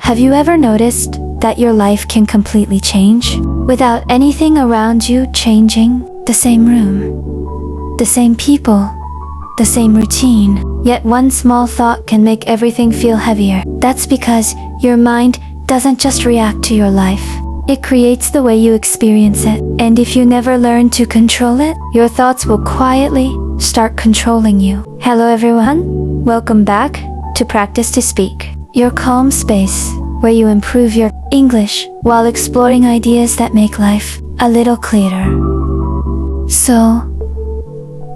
Have you ever noticed that your life can completely change without anything around you changing? The same room, the same people, the same routine, yet one small thought can make everything feel heavier. That's because your mind doesn't just react to your life. It creates the way you experience it. And if you never learn to control it, your thoughts will quietly start controlling you. Hello everyone, welcome back to Practice to Speak, your calm space where you improve your English while exploring ideas that make life a little clearer. So,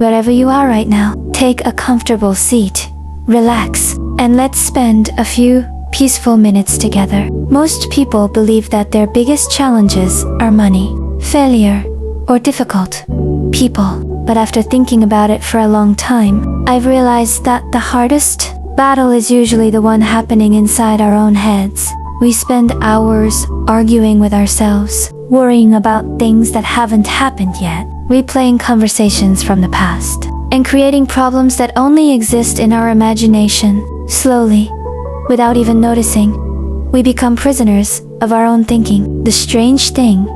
wherever you are right now, take a comfortable seat, relax, and let's spend a few peaceful minutes together. Most people believe that their biggest challenges are money, failure, or difficult people. But after thinking about it for a long time, I've realized that the hardest battle is usually the one happening inside our own heads. We spend hours arguing with ourselves, worrying about things that haven't happened yet, replaying conversations from the past, and creating problems that only exist in our imagination. Slowly, without even noticing, we become prisoners of our own thinking. The strange thing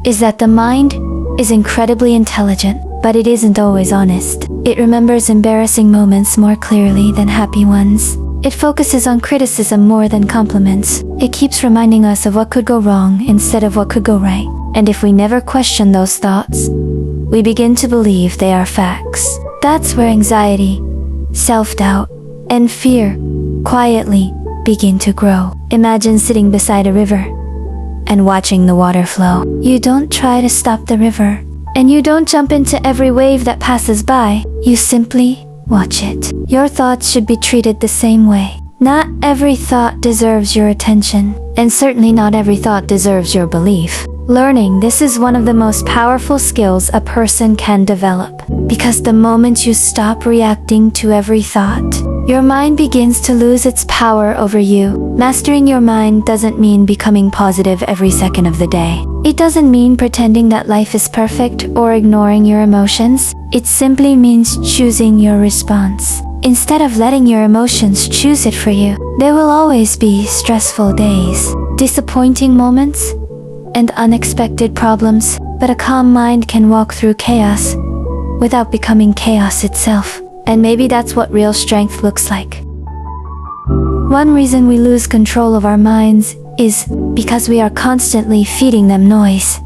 is that the mind is incredibly intelligent, but it isn't always honest. It remembers embarrassing moments more clearly than happy ones. It focuses on criticism more than compliments. It keeps reminding us of what could go wrong instead of what could go right. And if we never question those thoughts, we begin to believe they are facts. That's where anxiety, self-doubt, and fear quietly begin to grow. Imagine sitting beside a river and watching the water flow. You don't try to stop the river, and you don't jump into every wave that passes by. You simply watch it. Your thoughts should be treated the same way. Not every thought deserves your attention, and certainly not every thought deserves your belief. Learning this is one of the most powerful skills a person can develop, because the moment you stop reacting to every thought, your mind begins to lose its power over you. Mastering your mind doesn't mean becoming positive every second of the day. It doesn't mean pretending that life is perfect or ignoring your emotions. It simply means choosing your response instead of letting your emotions choose it for you. There will always be stressful days, disappointing moments, and unexpected problems, but a calm mind can walk through chaos without becoming chaos itself. And maybe that's what real strength looks like. One reason we lose control of our minds is because we are constantly feeding them noise.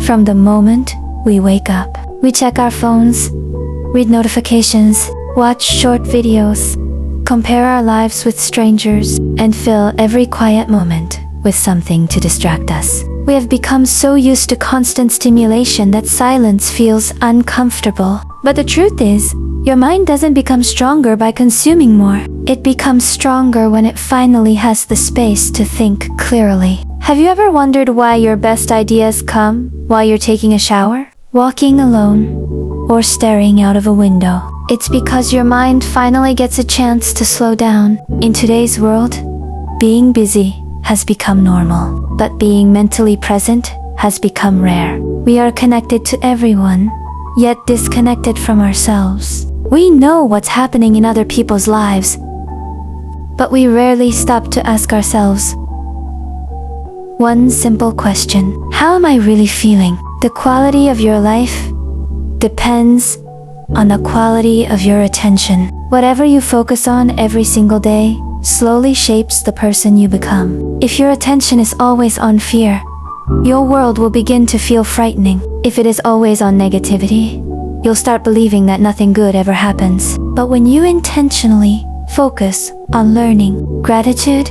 From the moment we wake up, we check our phones, read notifications, watch short videos, compare our lives with strangers, and fill every quiet moment with something to distract us. We have become so used to constant stimulation that silence feels uncomfortable. But the truth is, your mind doesn't become stronger by consuming more. It becomes stronger when it finally has the space to think clearly. Have you ever wondered why your best ideas come while you're taking a shower, walking alone, or staring out of a window? It's because your mind finally gets a chance to slow down. In today's world, being busy has become normal, but being mentally present has become rare. We are connected to everyone, yet disconnected from ourselves. We know what's happening in other people's lives, but we rarely stop to ask ourselves one simple question: how am I really feeling? The quality of your life depends on the quality of your attention. Whatever you focus on every single day slowly shapes the person you become. If your attention is always on fear, your world will begin to feel frightening. If it is always on negativity, you'll start believing that nothing good ever happens. But when you intentionally focus on learning, gratitude,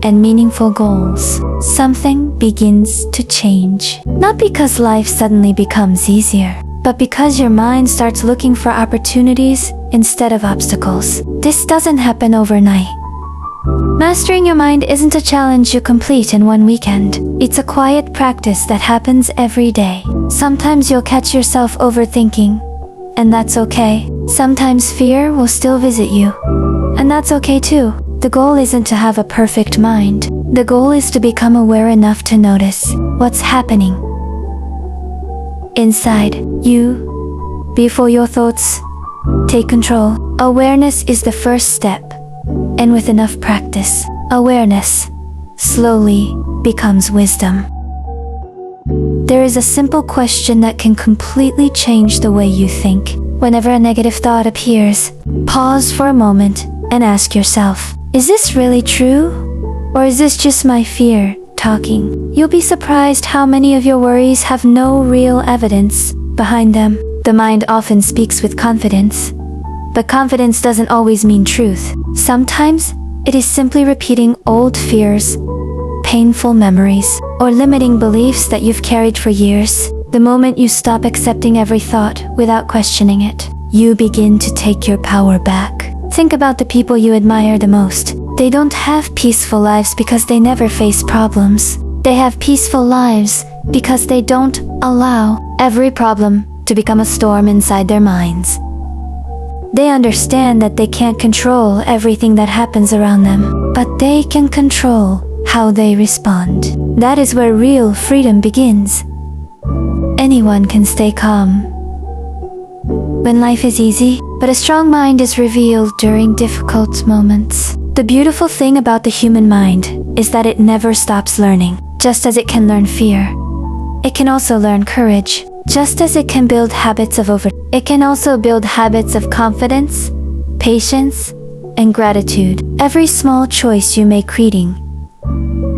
and meaningful goals, something begins to change. Not because life suddenly becomes easier, but because your mind starts looking for opportunities instead of obstacles. This doesn't happen overnight. Mastering your mind isn't a challenge you complete in one weekend. It's a quiet practice that happens every day. Sometimes you'll catch yourself overthinking, and that's okay. Sometimes fear will still visit you, and that's okay too. The goal isn't to have a perfect mind. The goal is to become aware enough to notice what's happening inside you before your thoughts take control. Awareness is the first step, and with enough practice, awareness slowly becomes wisdom. There is a simple question that can completely change the way you think. Whenever a negative thought appears, pause for a moment and ask yourself, is this really true? Or is this just my fear talking? You'll be surprised how many of your worries have no real evidence behind them. The mind often speaks with confidence, but confidence doesn't always mean truth. Sometimes it is simply repeating old fears, painful memories, or limiting beliefs that you've carried for years. The moment you stop accepting every thought without questioning it, you begin to take your power back. Think about the people you admire the most. They don't have peaceful lives because they never face problems. They have peaceful lives because they don't allow every problem to become a storm inside their minds. They understand that they can't control everything that happens around them, but they can control how they respond. That is where real freedom begins. Anyone can stay calm when life is easy, but a strong mind is revealed during difficult moments. The beautiful thing about the human mind is that it never stops learning. Just as it can learn fear, it can also learn courage. Just as it can build habits of it can also build habits of confidence, patience, and gratitude. Every small choice you make, reading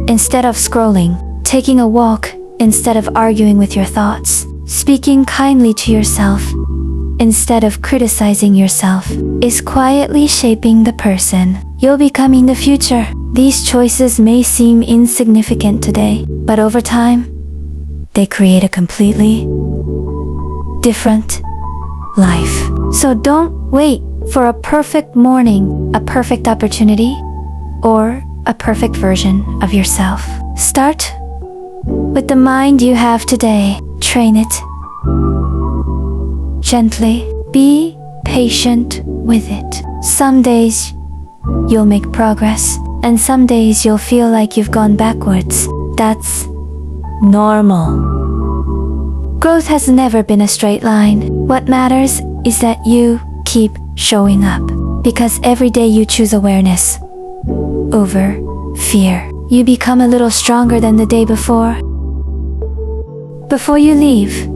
instead of scrolling, taking a walk instead of arguing with your thoughts, speaking kindly to yourself instead of criticizing yourself, is quietly shaping the person you'll become in the future. These choices may seem insignificant today, but over time, they create a completely different life. So don't wait for a perfect morning, a perfect opportunity, or a perfect version of yourself. Start with the mind you have today. Train it gently. Be patient with it. Some days you'll make progress, and some days you'll feel like you've gone backwards. That's normal. Growth has never been a straight line. What matters is that you keep showing up, because every day you choose awareness over fear, you become a little stronger than the day before. Before you leave,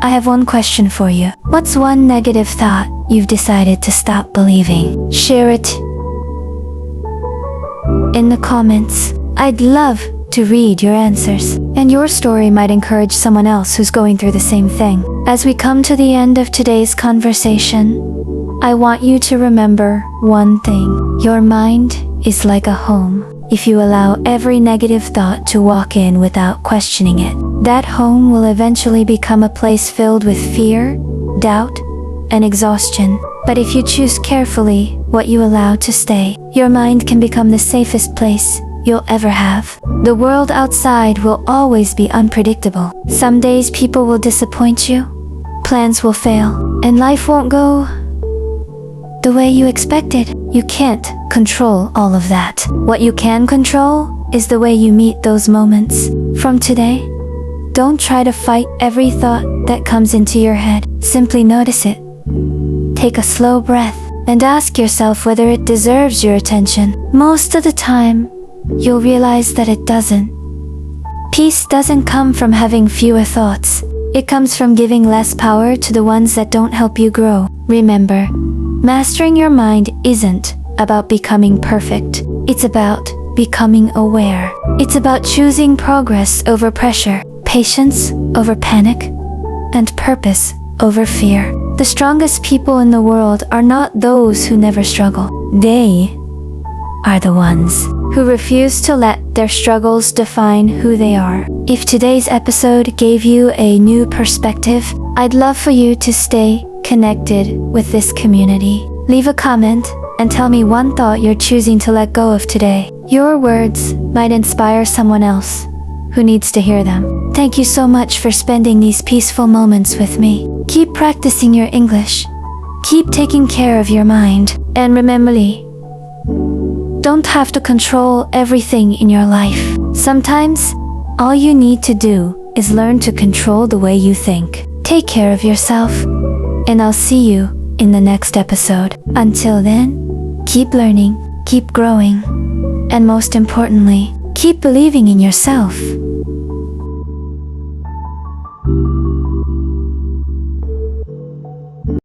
I have one question for you. What's one negative thought you've decided to stop believing? Share it in the comments. I'd love to read your answers, and your story might encourage someone else who's going through the same thing. As we come to the end of today's conversation, I want you to remember one thing. Your mind is like a home. If you allow every negative thought to walk in without questioning it, that home will eventually become a place filled with fear, doubt, and exhaustion. But if you choose carefully what you allow to stay, your mind can become the safest place you'll ever have. The world outside will always be unpredictable. Some days people will disappoint you, plans will fail, and life won't go the way you expected. You can't control all of that. What you can control is the way you meet those moments. From today, don't try to fight every thought that comes into your head. Simply notice it. Take a slow breath and ask yourself whether it deserves your attention. Most of the time, you'll realize that it doesn't. Peace doesn't come from having fewer thoughts. It comes from giving less power to the ones that don't help you grow. Remember, mastering your mind isn't about becoming perfect. It's about becoming aware. It's about choosing progress over pressure, patience over panic, and purpose over fear. The strongest people in the world are not those who never struggle. They are the ones who refuse to let their struggles define who they are. If today's episode gave you a new perspective, I'd love for you to stay connected with this community. Leave a comment and tell me one thought you're choosing to let go of today. Your words might inspire someone else who needs to hear them. Thank you so much for spending these peaceful moments with me. Keep practicing your English. Keep taking care of your mind. And remember, don't have to control everything in your life. Sometimes, all you need to do is learn to control the way you think. Take care of yourself, and I'll see you in the next episode. Until then, keep learning, keep growing, And most importantly, keep believing in yourself.